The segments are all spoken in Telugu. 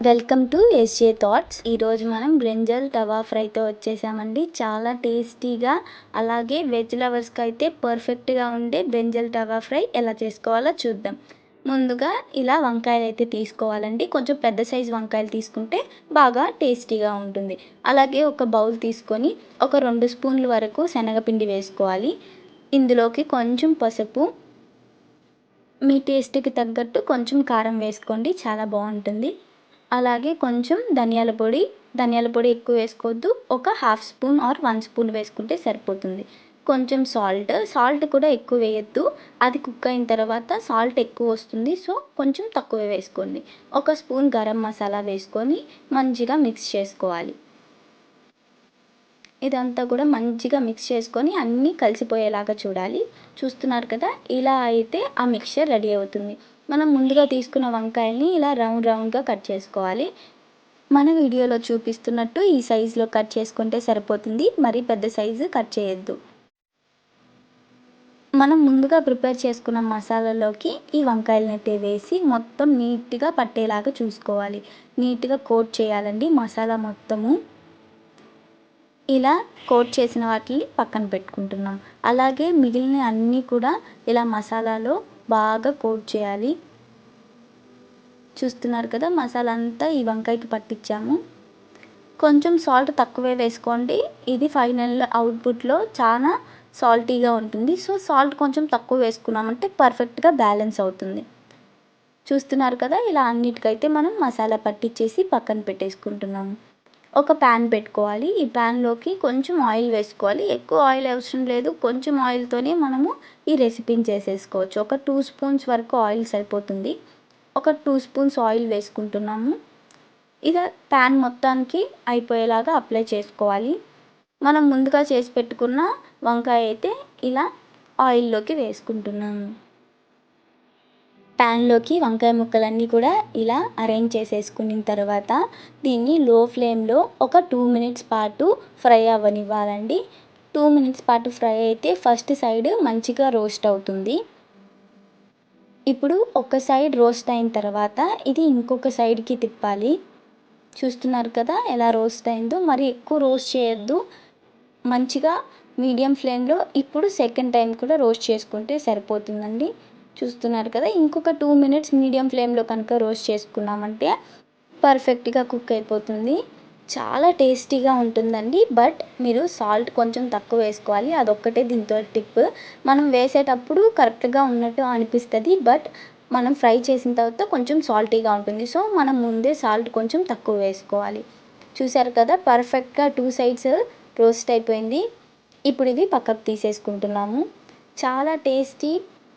Welcome to SJ thoughts. ఈరోజు మనం బ్రింజల్ తవా ఫ్రైతో వచ్చేసామండి. చాలా టేస్టీగా, అలాగే వెజ్ లవర్స్కి అయితే పర్ఫెక్ట్గా ఉండే బ్రింజల్ తవా ఫ్రై ఎలా చేసుకోవాలో చూద్దాం. ముందుగా ఇలా వంకాయలు అయితే తీసుకోవాలండి. కొంచెం పెద్ద సైజు వంకాయలు తీసుకుంటే బాగా టేస్టీగా ఉంటుంది. అలాగే ఒక బౌల్ తీసుకొని ఒక 2 స్పూన్ల వరకు శనగపిండి వేసుకోవాలి. ఇందులోకి కొంచెం పసుపు, మీ టేస్ట్కి తగ్గట్టు కొంచెం కారం వేసుకోండి, చాలా బాగుంటుంది. అలాగే కొంచెం ధనియాల పొడి ఎక్కువ వేసుకోవద్దు. ఒక 1/2 స్పూన్ ఆర్ 1 స్పూన్ వేసుకుంటే సరిపోతుంది. కొంచెం సాల్ట్ కూడా ఎక్కువ వేయొద్దు. అది కుక్ అయిన తర్వాత సాల్ట్ ఎక్కువ వస్తుంది, సో కొంచెం తక్కువ వేసుకోండి. ఒక స్పూన్ గరం మసాలా వేసుకొని మంచిగా మిక్స్ చేసుకోవాలి. ఇదంతా కూడా మంచిగా మిక్స్ చేసుకొని అన్నీ కలిసిపోయేలాగా చూస్తున్నారు కదా, ఇలా అయితే ఆ మిక్చర్ రెడీ అవుతుంది. మనం ముందుగా తీసుకున్న వంకాయల్ని ఇలా రౌండ్గా కట్ చేసుకోవాలి. మన వీడియోలో చూపిస్తున్నట్టు ఈ సైజులో కట్ చేసుకుంటే సరిపోతుంది. మరీ పెద్ద సైజు కట్ చేయొద్దు. మనం ముందుగా ప్రిపేర్ చేసుకున్న మసాలాలోకి ఈ వంకాయలని అయితే వేసి మొత్తం నీట్గా పట్టేలాగా చూసుకోవాలి. నీట్గా కోట్ చేయాలండి మసాలా మొత్తము. ఇలా కోట్ చేసిన వాటిని పక్కన పెట్టుకుంటున్నాం. అలాగే మిగిలిన అన్నీ కూడా ఇలా మసాలాలో బాగా కోట్ చేయాలి. చూస్తున్నారు కదా, మసాలా అంతా ఈ వంకాయకి పట్టించాము. కొంచెం సాల్ట్ తక్కువే వేసుకోండి. ఇది ఫైనల్ అవుట్పుట్లో చాలా సాల్టీగా ఉంటుంది. సో సాల్ట్ కొంచెం తక్కువ వేసుకున్నామంటే పర్ఫెక్ట్గా బ్యాలెన్స్ అవుతుంది. చూస్తున్నారు కదా, ఇలా అన్నిటికైతే మనం మసాలా పట్టించేసి పక్కన పెట్టేసుకుంటున్నాము. ఒక ప్యాన్ పెట్టుకోవాలి. ఈ ప్యాన్లోకి కొంచెం ఆయిల్ వేసుకోవాలి. ఎక్కువ ఆయిల్ అవసరం లేదు. కొంచెం ఆయిల్తోనే మనము ఈ రెసిపీని చేసేసుకోవచ్చు. ఒక 2 స్పూన్స్ వరకు ఆయిల్ సరిపోతుంది. ఒక 2 స్పూన్స్ ఆయిల్ వేసుకుంటున్నాము. ఇక ప్యాన్ మొత్తానికి అయిపోయేలాగా అప్లై చేసుకోవాలి. మనం ముందుగా చేసి పెట్టుకున్న వంకాయ అయితే ఇలా ఆయిల్లోకి వేసుకుంటున్నాము. ప్యాన్లోకి వంకాయ ముక్కలన్నీ కూడా ఇలా అరేంజ్ చేసేసుకున్న తర్వాత దీన్ని లో ఫ్లేమ్లో ఒక 2 మినిట్స్ పాటు ఫ్రై అవ్వనివ్వాలండి. 2 మినిట్స్ పాటు ఫ్రై అయితే ఫస్ట్ సైడ్ మంచిగా రోస్ట్ అవుతుంది. ఇప్పుడు ఒక సైడ్ రోస్ట్ అయిన తర్వాత ఇది ఇంకొక సైడ్కి తిప్పాలి. చూస్తున్నారు కదా ఎలా రోస్ట్ అయిందో. మరి ఎక్కువ రోస్ట్ చేయొద్దు, మంచిగా మీడియం ఫ్లేమ్లో ఇప్పుడు సెకండ్ టైం కూడా రోస్ట్ చేసుకుంటే సరిపోతుందండి. చూస్తున్నారు కదా, ఇంకొక 2 మినిట్స్ మీడియం ఫ్లేమ్లో కనుక రోస్ట్ చేసుకున్నామంటే పర్ఫెక్ట్గా కుక్ అయిపోతుంది. చాలా టేస్టీగా ఉంటుందండి. బట్ మీరు సాల్ట్ కొంచెం తక్కువ వేసుకోవాలి, అదొక్కటే దీంతో టిప్. మనం వేసేటప్పుడు కరెక్ట్గా ఉన్నట్టు అనిపిస్తుంది, బట్ మనం ఫ్రై చేసిన తర్వాత కొంచెం సాల్టీగా ఉంటుంది. సో మనం ముందే సాల్ట్ కొంచెం తక్కువ వేసుకోవాలి. చూసారు కదా, పర్ఫెక్ట్గా 2 సైడ్స్ రోస్ట్ అయిపోయింది. ఇప్పుడు ఇది పక్కకు తీసేసుకుంటున్నాము. చాలా టేస్టీ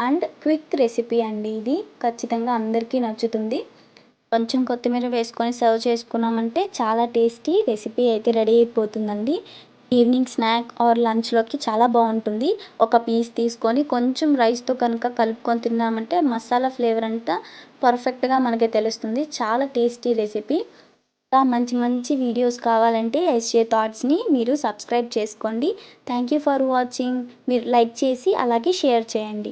అండ్ క్విక్ రెసిపీ అండి ఇది. ఖచ్చితంగా అందరికీ నచ్చుతుంది. కొంచెం కొత్తిమీర వేసుకొని సర్వ్ చేసుకున్నామంటే చాలా టేస్టీ రెసిపీ అయితే రెడీ అయిపోతుందండి. ఈవినింగ్ స్నాక్ ఆర్ లంచ్లోకి చాలా బాగుంటుంది. ఒక పీస్ తీసుకొని కొంచెం రైస్తో కనుక కలుపుకొని తిన్నామంటే మసాలా ఫ్లేవర్ అంతా పర్ఫెక్ట్గా మనకి తెలుస్తుంది. చాలా టేస్టీ రెసిపీ. ఇంకా మంచి వీడియోస్ కావాలంటే ఎస్జే థాట్స్ని మీరు సబ్స్క్రైబ్ చేసుకోండి. Thank you for watching. మీరు లైక్ చేసి అలాగే షేర్ చేయండి.